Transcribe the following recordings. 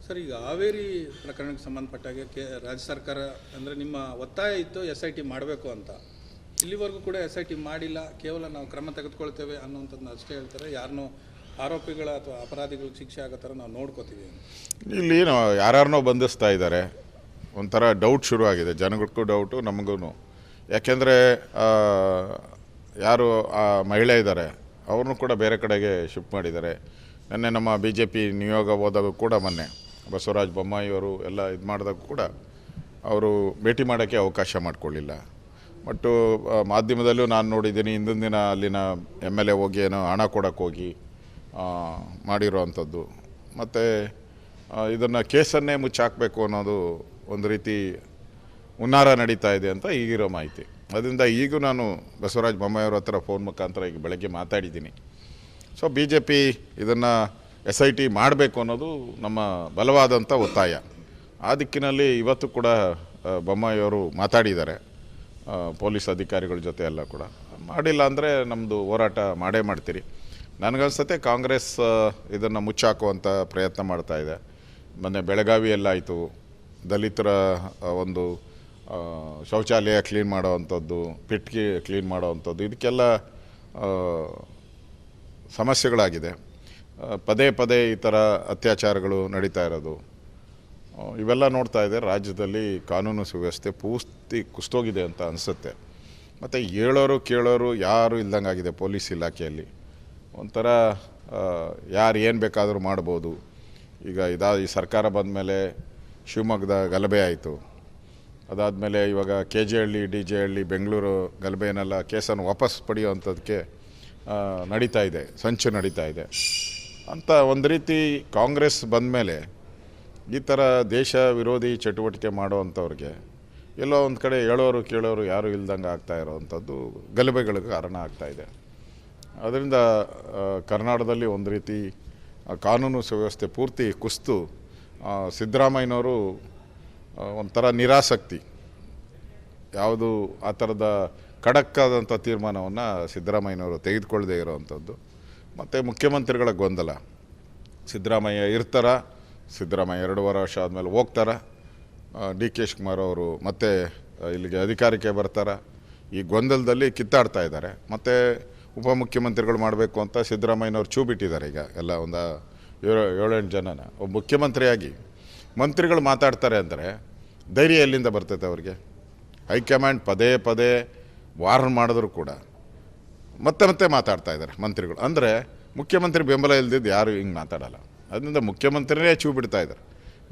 Sir, ಈಗ ಹಾವೇರಿ ಪ್ರಕರಣಕ್ಕೆ ಸಂಬಂಧಪಟ್ಟಾಗೆ ರಾಜ್ಯ ಸರ್ಕಾರ ಅಂದರೆ ನಿಮ್ಮ ಒತ್ತಾಯ ಇತ್ತು SIT ಮಾಡಬೇಕು ಅಂತ. ಇಲ್ಲಿವರೆಗೂ ಕೂಡ SIT ಮಾಡಿಲ್ಲ, ಕೇವಲ ನಾವು ಕ್ರಮ ತೆಗೆದುಕೊಳ್ತೇವೆ ಅನ್ನೋಂಥದ್ದನ್ನ ಅಷ್ಟೇ ಹೇಳ್ತಾರೆ. ಯಾರನ್ನೋ ಆರೋಪಿಗಳ ಅಥವಾ ಅಪರಾಧಿಗಳಿಗೆ ಶಿಕ್ಷೆ ಆಗೋ ಥರ ನಾವು ನೋಡ್ಕೋತೀವಿ. ಇಲ್ಲಿ ಯಾರನ್ನೋ ಬಂಧಿಸ್ತಾ ಇದ್ದಾರೆ, ಒಂಥರ ಡೌಟ್ ಶುರುವಾಗಿದೆ, ಜನಗಳಿಗೂ ಡೌಟು, ನಮಗೂ. ಯಾಕೆಂದರೆ ಯಾರು ಆ ಮಹಿಳೆ ಇದ್ದಾರೆ ಅವ್ರನ್ನೂ ಕೂಡ ಬೇರೆ ಕಡೆಗೆ ಶಿಫ್ಟ್ ಮಾಡಿದ್ದಾರೆ. ನಿನ್ನೆ ನಮ್ಮ BJP ನಿಯೋಗ ಹೋದಾಗ ಕೂಡ ಮೊನ್ನೆ ಬಸವರಾಜ ಬೊಮ್ಮಾಯಿಯವರು ಎಲ್ಲ ಇದು ಮಾಡಿದಾಗ ಕೂಡ ಅವರು ಭೇಟಿ ಮಾಡೋಕ್ಕೆ ಅವಕಾಶ ಮಾಡಿಕೊಳ್ಳಿಲ್ಲ. ಬಟ್ಟು ಮಾಧ್ಯಮದಲ್ಲೂ ನಾನು ನೋಡಿದ್ದೀನಿ, ಹಿಂದಿನ ದಿನ ಅಲ್ಲಿನ MLA ಹೋಗಿ ಏನೋ ಹಣ ಕೊಡೋಕ್ಕೆ ಹೋಗಿ ಮಾಡಿರೋ ಅಂಥದ್ದು. ಮತ್ತು ಇದನ್ನು ಕೇಸನ್ನೇ ಮುಚ್ಚಾಕಬೇಕು ಅನ್ನೋದು ಒಂದು ರೀತಿ ಹುನ್ನಾರ ನಡೀತಾ ಇದೆ ಅಂತ ಈಗಿರೋ ಮಾಹಿತಿ. ಅದರಿಂದ ಈಗೂ ನಾನು ಬಸವರಾಜ ಬೊಮ್ಮಾಯಿಯವ್ರ ಹತ್ರ ಫೋನ್ ಮುಖಾಂತರ ಈಗ ಬೆಳಗ್ಗೆ ಮಾತಾಡಿದ್ದೀನಿ. ಸೊ BJP ಇದನ್ನು SIT ಮಾಡಬೇಕು ಅನ್ನೋದು ನಮ್ಮ ಬಲವಾದಂಥ ಒತ್ತಾಯ. ಆ ದಿಕ್ಕಿನಲ್ಲಿ ಇವತ್ತು ಕೂಡ ಬೊಮ್ಮಾಯಿಯವರು ಮಾತಾಡಿದ್ದಾರೆ ಪೊಲೀಸ್ ಅಧಿಕಾರಿಗಳ ಜೊತೆ ಎಲ್ಲ ಕೂಡ. ಮಾಡಿಲ್ಲ ಅಂದರೆ ನಮ್ಮದು ಹೋರಾಟ ಮಾಡೇ ಮಾಡ್ತೀರಿ. ನನಗನ್ಸುತ್ತೆ ಕಾಂಗ್ರೆಸ್ ಇದನ್ನು ಮುಚ್ಚಾಕುವಂಥ ಪ್ರಯತ್ನ ಮಾಡ್ತಾಯಿದೆ. ಮೊನ್ನೆ ಬೆಳಗಾವಿಯಲ್ಲಾಯಿತು, ದಲಿತರ ಒಂದು ಶೌಚಾಲಯ ಕ್ಲೀನ್ ಮಾಡೋವಂಥದ್ದು, ಪೆಟ್ಟಿಗೆ ಕ್ಲೀನ್ ಮಾಡೋವಂಥದ್ದು, ಇದಕ್ಕೆಲ್ಲ ಸಮಸ್ಯೆಗಳಾಗಿದೆ. ಪದೇ ಪದೇ ಈ ಥರ ಅತ್ಯಾಚಾರಗಳು ನಡೀತಾ ಇರೋದು ಇವೆಲ್ಲ ನೋಡ್ತಾ ಇದೆ. ರಾಜ್ಯದಲ್ಲಿ ಕಾನೂನು ಸುವ್ಯವಸ್ಥೆ ಪೂರ್ತಿ ಕುಸ್ತೋಗಿದೆ ಅಂತ ಅನಿಸುತ್ತೆ. ಮತ್ತು ಹೇಳೋರು ಕೇಳೋರು ಯಾರು ಇಲ್ದಂಗಾಗಿದೆ ಪೊಲೀಸ್ ಇಲಾಖೆಯಲ್ಲಿ. ಒಂಥರ ಯಾರು ಏನು ಬೇಕಾದರೂ ಮಾಡ್ಬೋದು. ಈಗ ಈ ಸರ್ಕಾರ ಬಂದ ಮೇಲೆ ಶಿವಮೊಗ್ಗದ ಗಲಭೆ ಆಯಿತು, ಅದಾದಮೇಲೆ ಇವಾಗ KJಹಳ್ಳಿ DJ ಹಳ್ಳಿ ಬೆಂಗಳೂರು ಗಲಭೆಯನ್ನೆಲ್ಲ ಕೇಸನ್ನು ವಾಪಸ್ ಪಡೆಯುವಂಥದ್ದಕ್ಕೆ ನಡೀತಾ ಇದೆ, ಸಂಚು ನಡೀತಾ ಇದೆ ಅಂತ. ಒಂದು ರೀತಿ ಕಾಂಗ್ರೆಸ್ ಬಂದ ಮೇಲೆ ಈ ಥರ ದೇಶ ವಿರೋಧಿ ಚಟುವಟಿಕೆ ಮಾಡೋವಂಥವ್ರಿಗೆ ಎಲ್ಲೋ ಒಂದು ಕಡೆ ಹೇಳೋರು ಕೇಳೋರು ಯಾರು ಇಲ್ದಂಗೆ ಆಗ್ತಾ ಇರೋವಂಥದ್ದು ಗಲಭೆಗಳಿಗೆ ಕಾರಣ ಆಗ್ತಾಯಿದೆ. ಅದರಿಂದ ಕರ್ನಾಟಕದಲ್ಲಿ ಒಂದು ರೀತಿ ಕಾನೂನು ಸುವ್ಯವಸ್ಥೆ ಪೂರ್ತಿ ಕುಸಿತು ಸಿದ್ದರಾಮಯ್ಯನವರು ಒಂಥರ ನಿರಾಸಕ್ತಿ, ಯಾವುದು ಆ ಥರದ ಖಡಕ್ಕಾದಂಥ ತೀರ್ಮಾನವನ್ನು ಸಿದ್ದರಾಮಯ್ಯನವರು ತೆಗೆದುಕೊಳ್ಳದೆ ಇರೋವಂಥದ್ದು. ಮತ್ತು ಮುಖ್ಯಮಂತ್ರಿಗಳ ಗೊಂದಲ, ಸಿದ್ದರಾಮಯ್ಯ ಇರ್ತಾರ, ಸಿದ್ದರಾಮಯ್ಯ 2.5 ವರ್ಷ ಆದಮೇಲೆ ಹೋಗ್ತಾರ, DK ಶಿವಕುಮಾರ್ ಅವರು ಮತ್ತೆ ಇಲ್ಲಿಗೆ ಅಧಿಕಾರಕ್ಕೆ ಬರ್ತಾರ. ಈ ಗೊಂದಲದಲ್ಲಿ ಕಿತ್ತಾಡ್ತಾ ಇದ್ದಾರೆ. ಮತ್ತು ಉಪಮುಖ್ಯಮಂತ್ರಿಗಳು ಮಾಡಬೇಕು ಅಂತ ಸಿದ್ದರಾಮಯ್ಯನವ್ರು ಚೂ ಬಿಟ್ಟಿದ್ದಾರೆ. ಈಗ ಎಲ್ಲ ಒಂದು 7-8 ಜನನ ಒಬ್ಬ ಮುಖ್ಯಮಂತ್ರಿಯಾಗಿ ಮಂತ್ರಿಗಳು ಮಾತಾಡ್ತಾರೆ ಅಂದರೆ ಧೈರ್ಯ ಎಲ್ಲಿಂದ ಬರ್ತೈತೆ ಅವ್ರಿಗೆ? ಹೈಕಮಾಂಡ್ ಪದೇ ಪದೇ ವಾರ್ನ್ ಮಾಡಿದ್ರು ಕೂಡ ಮತ್ತೆ ಮಾತಾಡ್ತಾ ಇದ್ದಾರೆ ಮಂತ್ರಿಗಳು. ಅಂದರೆ ಮುಖ್ಯಮಂತ್ರಿ ಬೆಂಬಲ ಇಲ್ದಿದ್ದು ಯಾರು ಹಿಂಗೆ ಮಾತಾಡಲ್ಲ. ಅದರಿಂದ ಮುಖ್ಯಮಂತ್ರಿನೇ ಚೂ ಬಿಡ್ತಾ ಇದ್ದಾರೆ.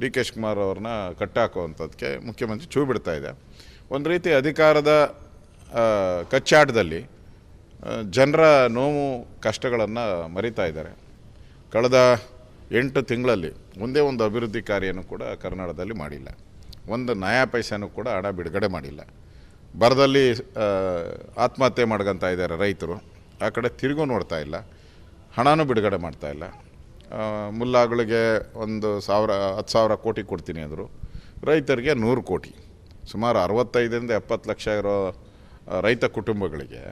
DK ಶಿವಕುಮಾರ್ ಅವ್ರನ್ನ ಕಟ್ಟಾಕುವಂಥದ್ದಕ್ಕೆ ಮುಖ್ಯಮಂತ್ರಿ ಚೂ ಬಿಡ್ತಾ ಇದೆ. ಒಂದು ರೀತಿ ಅಧಿಕಾರದ ಕಚ್ಚಾಟದಲ್ಲಿ ಜನರ ನೋವು ಕಷ್ಟಗಳನ್ನು ಮರಿತಾ ಇದ್ದಾರೆ. ಕಳೆದ 8 ತಿಂಗಳಲ್ಲಿ ಒಂದೇ ಒಂದು ಅಭಿವೃದ್ಧಿ ಕಾರ್ಯನೂ ಕೂಡ ಕರ್ನಾಟಕದಲ್ಲಿ ಮಾಡಿಲ್ಲ. ಒಂದು ನಯಾ ಪೈಸೆನೂ ಕೂಡ ಹಣ ಬಿಡುಗಡೆ ಮಾಡಿಲ್ಲ. ಬರದಲ್ಲಿ ಆತ್ಮಹತ್ಯೆ ಮಾಡ್ಕೊತಾ ಇದ್ದಾರೆ ರೈತರು, ಆ ಕಡೆ ತಿರುಗೂ ನೋಡ್ತಾ ಇಲ್ಲ, ಹಣನೂ ಬಿಡುಗಡೆ ಮಾಡ್ತಾ ಇಲ್ಲ. ಮುಲ್ಲಾಗಳಿಗೆ 10,000 ಕೋಟಿ ಕೊಡ್ತೀನಿ ಅಂದರು, ರೈತರಿಗೆ 100 ಕೋಟಿ. ಸುಮಾರು 65ರಿಂದ 70 ಲಕ್ಷ ಇರೋ ರೈತ ಕುಟುಂಬಗಳಿಗೆ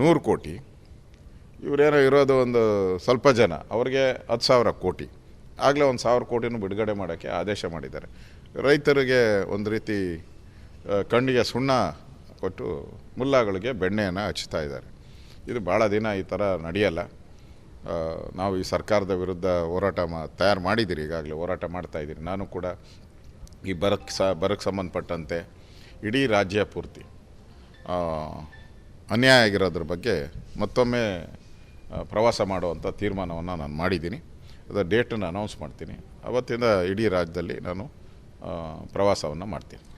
100 ಕೋಟಿ. ಇವರೇನೋ ಇರೋದು ಒಂದು ಸ್ವಲ್ಪ ಜನ, ಅವ್ರಿಗೆ 10,000 ಕೋಟಿ. ಆಗಲೇ 1,000 ಕೋಟಿನೂ ಬಿಡುಗಡೆ ಮಾಡೋಕ್ಕೆ ಆದೇಶ ಮಾಡಿದ್ದಾರೆ. ರೈತರಿಗೆ ಒಂದು ರೀತಿ ಕಣ್ಣಿಗೆ ಸುಣ್ಣ ಕೊಟ್ಟು ಮುಲ್ಲಾಗಳಿಗೆ ಬೆಣ್ಣೆಯನ್ನು ಹಚ್ತಾ ಇದ್ದಾರೆ. ಇದು ಭಾಳ ದಿನ ಈ ಥರ ನಡೆಯಲ್ಲ. ನಾವು ಈ ಸರ್ಕಾರದ ವಿರುದ್ಧ ಹೋರಾಟ ತಯಾರು ಮಾಡಿದ್ದೀರಿ, ಈಗಾಗಲೇ ಹೋರಾಟ ಮಾಡ್ತಾಯಿದ್ದೀರಿ. ನಾನು ಕೂಡ ಈ ಬರಕ್ಕೆ ಸಂಬಂಧಪಟ್ಟಂತೆ ಇಡೀ ರಾಜ್ಯ ಪೂರ್ತಿ ಅನ್ಯಾಯ ಆಗಿರೋದ್ರ ಬಗ್ಗೆ ಮತ್ತೊಮ್ಮೆ ಪ್ರವಾಸ ಮಾಡುವಂಥ ತೀರ್ಮಾನವನ್ನು ನಾನು ಮಾಡಿದ್ದೀನಿ. ಅದರ ಡೇಟನ್ನು ಅನೌನ್ಸ್ ಮಾಡ್ತೀನಿ. ಅವತ್ತಿಂದ ಇಡೀ ರಾಜ್ಯದಲ್ಲಿ ನಾನು ಪ್ರವಾಸವನ್ನು ಮಾಡ್ತೀನಿ.